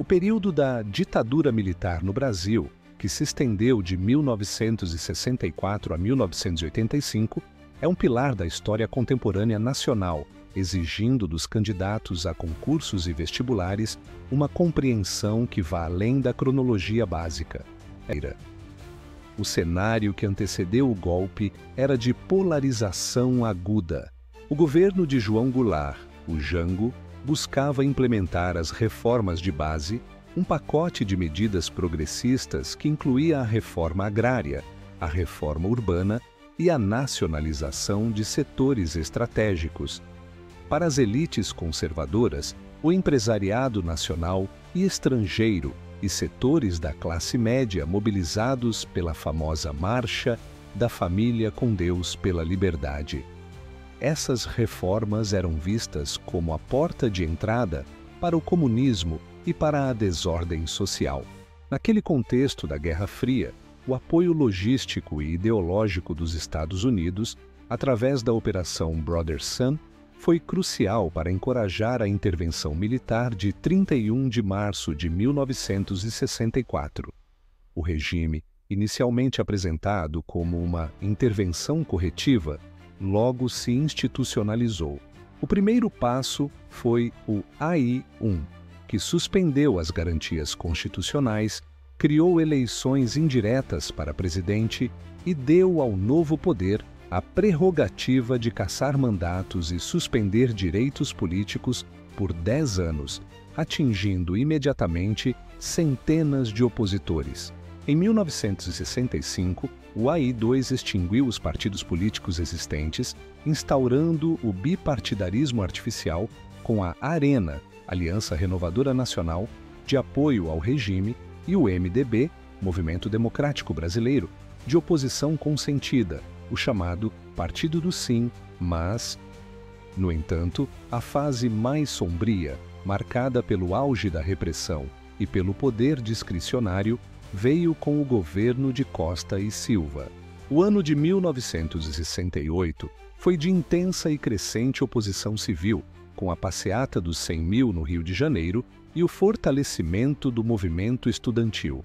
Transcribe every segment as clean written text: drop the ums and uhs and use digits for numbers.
O período da ditadura militar no Brasil, que se estendeu de 1964 a 1985, é um pilar da história contemporânea nacional, exigindo dos candidatos a concursos e vestibulares uma compreensão que vá além da cronologia básica. O cenário que antecedeu o golpe era de polarização aguda. O governo de João Goulart, o Jango, buscava implementar as reformas de base, um pacote de medidas progressistas que incluía a reforma agrária, a reforma urbana e a nacionalização de setores estratégicos. Para as elites conservadoras, o empresariado nacional e estrangeiro e setores da classe média mobilizados pela famosa Marcha da Família com Deus pela Liberdade. Essas reformas eram vistas como a porta de entrada para o comunismo e para a desordem social. Naquele contexto da Guerra Fria, o apoio logístico e ideológico dos Estados Unidos, através da Operação Brother Sun, foi crucial para encorajar a intervenção militar de 31 de março de 1964. O regime, inicialmente apresentado como uma intervenção corretiva, logo se institucionalizou. O primeiro passo foi o AI-1, que suspendeu as garantias constitucionais, criou eleições indiretas para presidente e deu ao novo poder a prerrogativa de cassar mandatos e suspender direitos políticos por 10 anos, atingindo imediatamente centenas de opositores. Em 1965, o AI-2 extinguiu os partidos políticos existentes, instaurando o bipartidarismo artificial com a ARENA, Aliança Renovadora Nacional, de apoio ao regime, e o MDB, Movimento Democrático Brasileiro, de oposição consentida, o chamado Partido do Sim, mas, no entanto, a fase mais sombria, marcada pelo auge da repressão e pelo poder discricionário, veio com o governo de Costa e Silva. O ano de 1968 foi de intensa e crescente oposição civil, com a passeata dos 100 mil no Rio de Janeiro e o fortalecimento do movimento estudantil.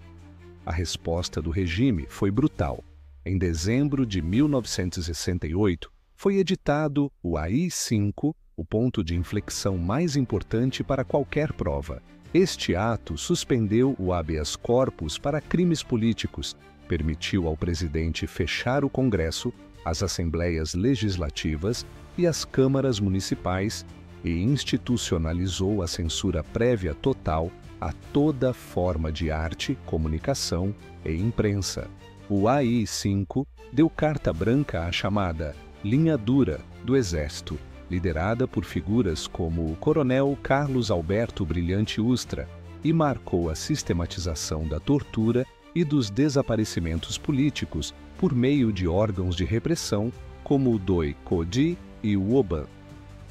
A resposta do regime foi brutal. Em dezembro de 1968, foi editado o AI-5, o ponto de inflexão mais importante para qualquer prova. Este ato suspendeu o habeas corpus para crimes políticos, permitiu ao presidente fechar o Congresso, as assembleias legislativas e as câmaras municipais e institucionalizou a censura prévia total a toda forma de arte, comunicação e imprensa. O AI-5 deu carta branca à chamada Linha Dura do Exército, liderada por figuras como o coronel Carlos Alberto Brilhante Ustra, e marcou a sistematização da tortura e dos desaparecimentos políticos por meio de órgãos de repressão como o DOI-CODI e o OBAN.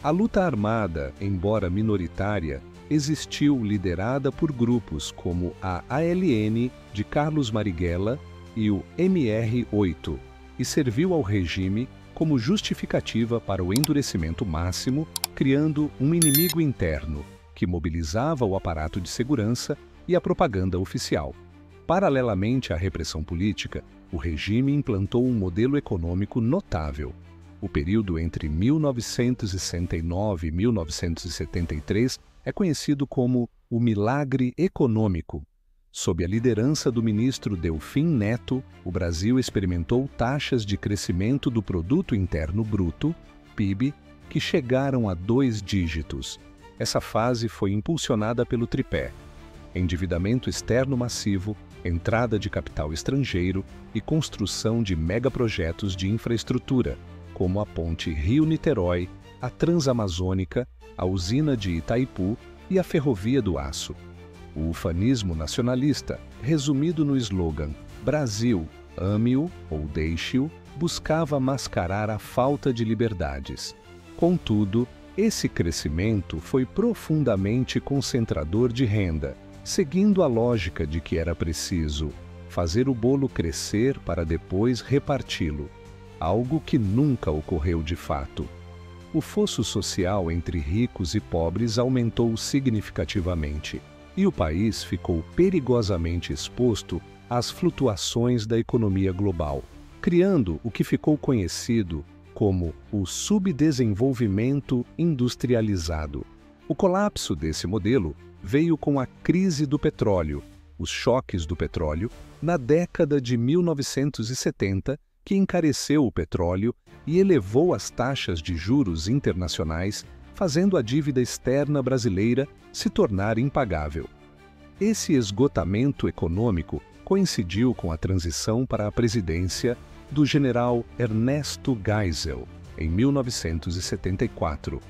A luta armada, embora minoritária, existiu liderada por grupos como a ALN de Carlos Marighella e o MR8, e serviu ao regime como justificativa para o endurecimento máximo, criando um inimigo interno, que mobilizava o aparato de segurança e a propaganda oficial. Paralelamente à repressão política, o regime implantou um modelo econômico notável. O período entre 1969 e 1973 é conhecido como o Milagre Econômico. Sob a liderança do ministro Delfim Neto, o Brasil experimentou taxas de crescimento do Produto Interno Bruto, PIB, que chegaram a 2 dígitos. Essa fase foi impulsionada pelo tripé: endividamento externo massivo, entrada de capital estrangeiro e construção de megaprojetos de infraestrutura, como a ponte Rio-Niterói, a Transamazônica, a usina de Itaipu e a Ferrovia do Aço. O ufanismo nacionalista, resumido no slogan Brasil, ame-o ou deixe-o, buscava mascarar a falta de liberdades. Contudo, esse crescimento foi profundamente concentrador de renda, seguindo a lógica de que era preciso fazer o bolo crescer para depois reparti-lo, algo que nunca ocorreu de fato. O fosso social entre ricos e pobres aumentou significativamente. e o país ficou perigosamente exposto às flutuações da economia global, criando o que ficou conhecido como o subdesenvolvimento industrializado. O colapso desse modelo veio com a crise do petróleo, os choques do petróleo, na década de 1970, que encareceu o petróleo e elevou as taxas de juros internacionais, fazendo a dívida externa brasileira se tornar impagável. Esse esgotamento econômico coincidiu com a transição para a presidência do general Ernesto Geisel, em 1974.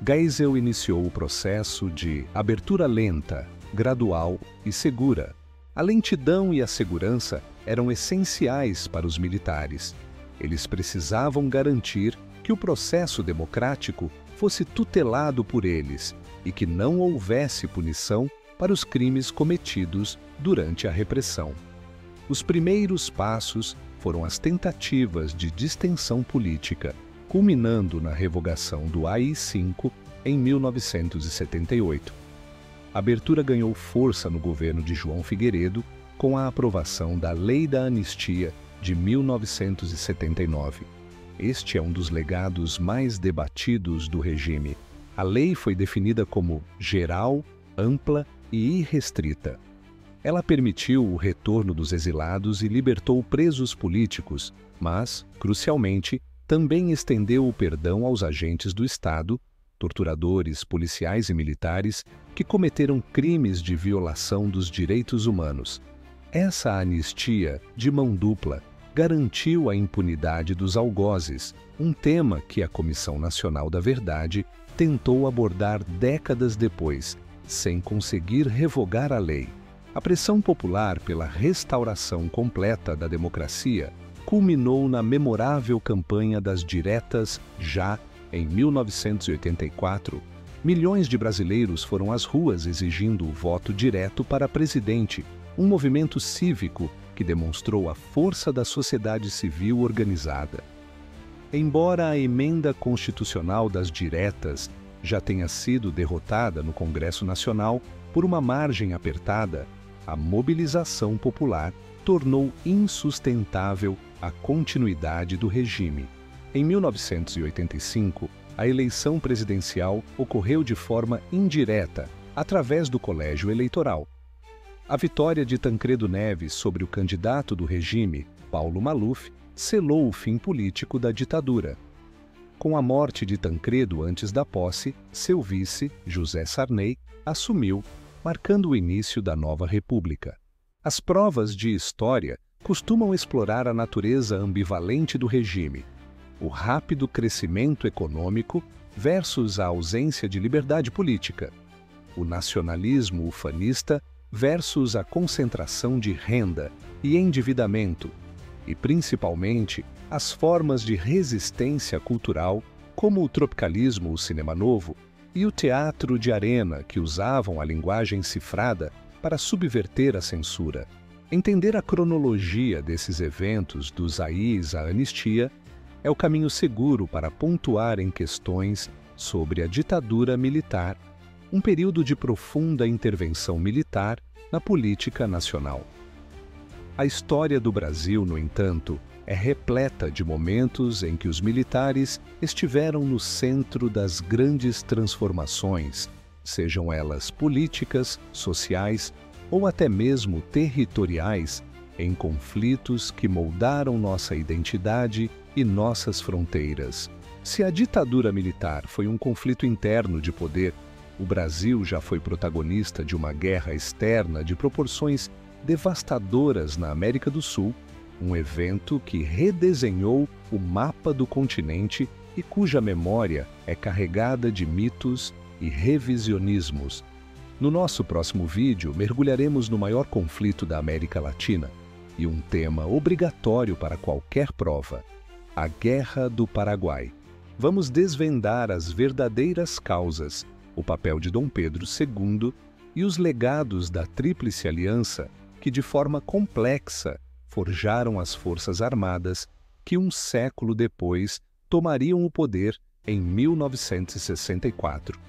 Geisel iniciou o processo de abertura lenta, gradual e segura. A lentidão e a segurança eram essenciais para os militares. Eles precisavam garantir que o processo democrático fosse tutelado por eles e que não houvesse punição para os crimes cometidos durante a repressão. Os primeiros passos foram as tentativas de distensão política, culminando na revogação do AI-5 em 1978. A abertura ganhou força no governo de João Figueiredo com a aprovação da Lei da Anistia de 1979. Este é um dos legados mais debatidos do regime. A lei foi definida como geral, ampla e irrestrita. Ela permitiu o retorno dos exilados e libertou presos políticos, mas, crucialmente, também estendeu o perdão aos agentes do Estado, torturadores, policiais e militares que cometeram crimes de violação dos direitos humanos. Essa anistia, de mão dupla, garantiu a impunidade dos algozes, um tema que a Comissão Nacional da Verdade tentou abordar décadas depois, sem conseguir revogar a lei. A pressão popular pela restauração completa da democracia culminou na memorável campanha das diretas Já, em 1984. Milhões de brasileiros foram às ruas exigindo o voto direto para presidente, um movimento cívico que demonstrou a força da sociedade civil organizada. Embora a emenda constitucional das diretas já tenha sido derrotada no Congresso Nacional por uma margem apertada, a mobilização popular tornou insustentável a continuidade do regime. Em 1985, a eleição presidencial ocorreu de forma indireta, através do colégio eleitoral. A vitória de Tancredo Neves sobre o candidato do regime, Paulo Maluf, selou o fim político da ditadura. Com a morte de Tancredo antes da posse, seu vice, José Sarney, assumiu, marcando o início da nova república. As provas de história costumam explorar a natureza ambivalente do regime, o rápido crescimento econômico versus a ausência de liberdade política, o nacionalismo ufanista versus a concentração de renda e endividamento, e principalmente as formas de resistência cultural, como o tropicalismo, o cinema novo, e o teatro de arena, que usavam a linguagem cifrada para subverter a censura. Entender a cronologia desses eventos, dos AIs à anistia, é o caminho seguro para pontuar em questões sobre a ditadura militar, um período de profunda intervenção militar na política nacional. A história do Brasil, no entanto, é repleta de momentos em que os militares estiveram no centro das grandes transformações, sejam elas políticas, sociais ou até mesmo territoriais, em conflitos que moldaram nossa identidade e nossas fronteiras. Se a ditadura militar foi um conflito interno de poder, o Brasil já foi protagonista de uma guerra externa de proporções devastadoras na América do Sul, um evento que redesenhou o mapa do continente e cuja memória é carregada de mitos e revisionismos. No nosso próximo vídeo, mergulharemos no maior conflito da América Latina e um tema obrigatório para qualquer prova: a Guerra do Paraguai. Vamos desvendar as verdadeiras causas, o papel de Dom Pedro II e os legados da Tríplice Aliança que, de forma complexa, forjaram as Forças Armadas que um século depois tomariam o poder em 1964.